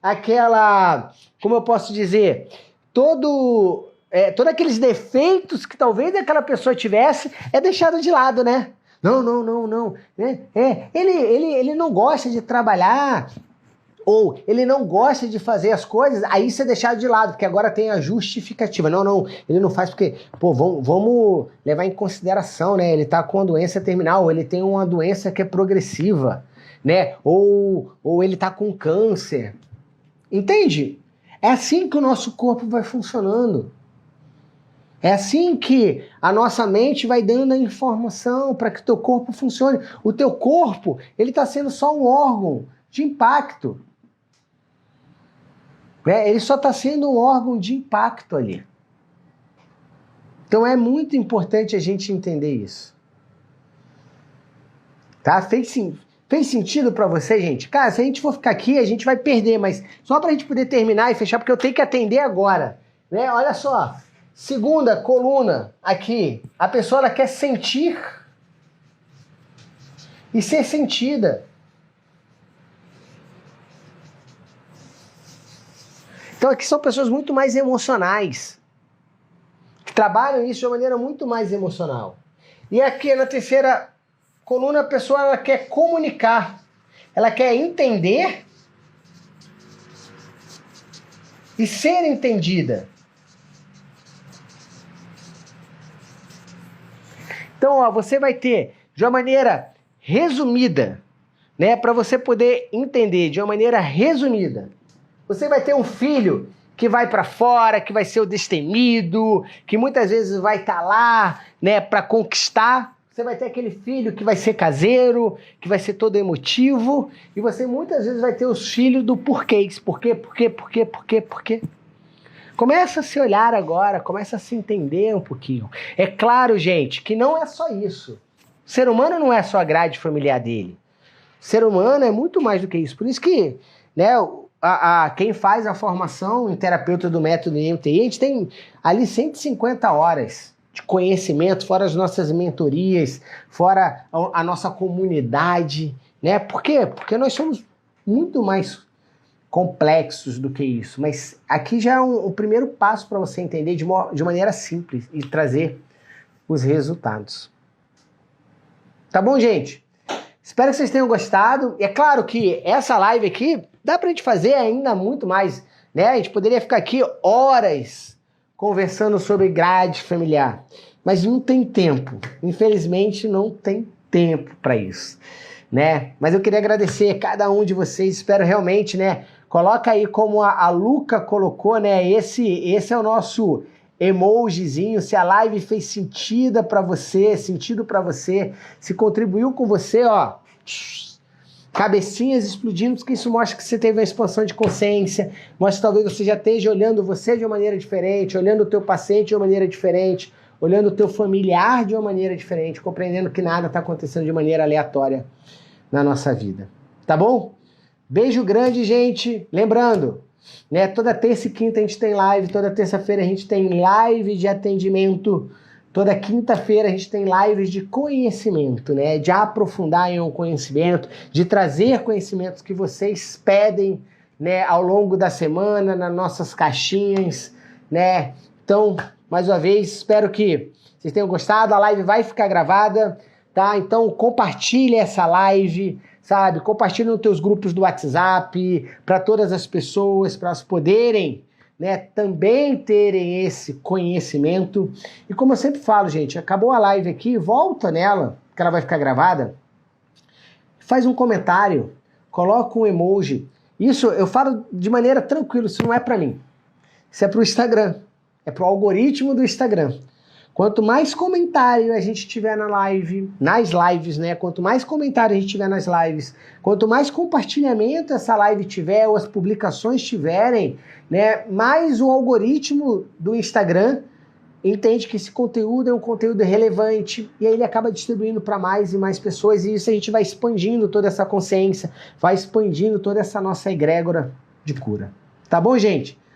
aquela, como eu posso dizer, todos aqueles defeitos que talvez aquela pessoa tivesse é deixado de lado, né? Não. Ele não gosta de trabalhar Ou ele não gosta de fazer as coisas, aí você deixar de lado, porque agora tem a justificativa. Não, ele não faz porque, pô, vamos levar em consideração, né? Ele tá com uma doença terminal, ou ele tem uma doença que é progressiva, né? Ou ele tá com câncer. Entende? É assim que o nosso corpo vai funcionando. É assim que a nossa mente vai dando a informação para que o teu corpo funcione. O teu corpo, ele tá sendo só um órgão de impacto. Ele só está sendo um órgão de impacto ali. Então é muito importante a gente entender isso. Tá? Fez sentido para você, gente? Cara, se a gente for ficar aqui, a gente vai perder, mas só para a gente poder terminar e fechar, porque eu tenho que atender agora. Né? Olha só, segunda coluna aqui, a pessoa ela quer sentir e ser sentida. Então aqui são pessoas muito mais emocionais, que trabalham isso de uma maneira muito mais emocional. E aqui na terceira coluna a pessoa ela quer comunicar, ela quer entender e ser entendida. Então ó, você vai ter de uma maneira resumida, né, para você poder entender de uma maneira resumida. Você vai ter um filho que vai para fora, que vai ser o destemido, que muitas vezes vai estar lá, né, para conquistar. Você vai ter aquele filho que vai ser caseiro, que vai ser todo emotivo, e você muitas vezes vai ter os filhos do porquês. Por quê? Começa a se olhar agora, começa a se entender um pouquinho. É claro, gente, que não é só isso. O ser humano não é só a grade familiar dele. O ser humano é muito mais do que isso. Por isso que, né, quem faz a formação em terapeuta do método MTI, a gente tem ali 150 horas de conhecimento, fora as nossas mentorias, fora a nossa comunidade, né? Por quê? Porque nós somos muito mais complexos do que isso. Mas aqui já é um primeiro passo para você entender de maneira simples e trazer os resultados. Tá bom, gente? Espero que vocês tenham gostado. E é claro que essa live aqui dá pra gente fazer ainda muito mais, né? A gente poderia ficar aqui horas conversando sobre grade familiar, mas não tem tempo. Infelizmente, não tem tempo para isso, né? Mas eu queria agradecer a cada um de vocês. Espero realmente, né? Coloca aí como a Luca colocou, né? Esse é o nosso emojizinho, se a live fez sentido para você, se contribuiu com você, ó, cabecinhas explodindo, porque isso mostra que você teve uma expansão de consciência, mostra que talvez você já esteja olhando você de uma maneira diferente, olhando o teu paciente de uma maneira diferente, olhando o teu familiar de uma maneira diferente, compreendendo que nada está acontecendo de maneira aleatória na nossa vida. Tá bom? Beijo grande, gente. Lembrando, né, toda terça e quinta a gente tem live, toda terça-feira a gente tem live de atendimento, toda quinta-feira a gente tem lives de conhecimento, né, de aprofundar em um conhecimento, de trazer conhecimentos que vocês pedem, né, ao longo da semana, nas nossas caixinhas, né. Então, mais uma vez, espero que vocês tenham gostado, a live vai ficar gravada, tá? Então, compartilhe essa live, sabe? Compartilha nos teus grupos do WhatsApp, para todas as pessoas, para elas poderem, né, também terem esse conhecimento. E como eu sempre falo, gente, acabou a live aqui, volta nela, que ela vai ficar gravada, faz um comentário, coloca um emoji. Isso eu falo de maneira tranquila, isso não é para mim. Isso é para o Instagram, é para o algoritmo do Instagram. Quanto mais comentário a gente tiver na live, nas lives, né? Quanto mais comentário a gente tiver nas lives, quanto mais compartilhamento essa live tiver, ou as publicações tiverem, né? Mais o algoritmo do Instagram entende que esse conteúdo é um conteúdo relevante, e aí ele acaba distribuindo para mais e mais pessoas, e isso a gente vai expandindo toda essa consciência, vai expandindo toda essa nossa egrégora de cura. Tá bom, gente?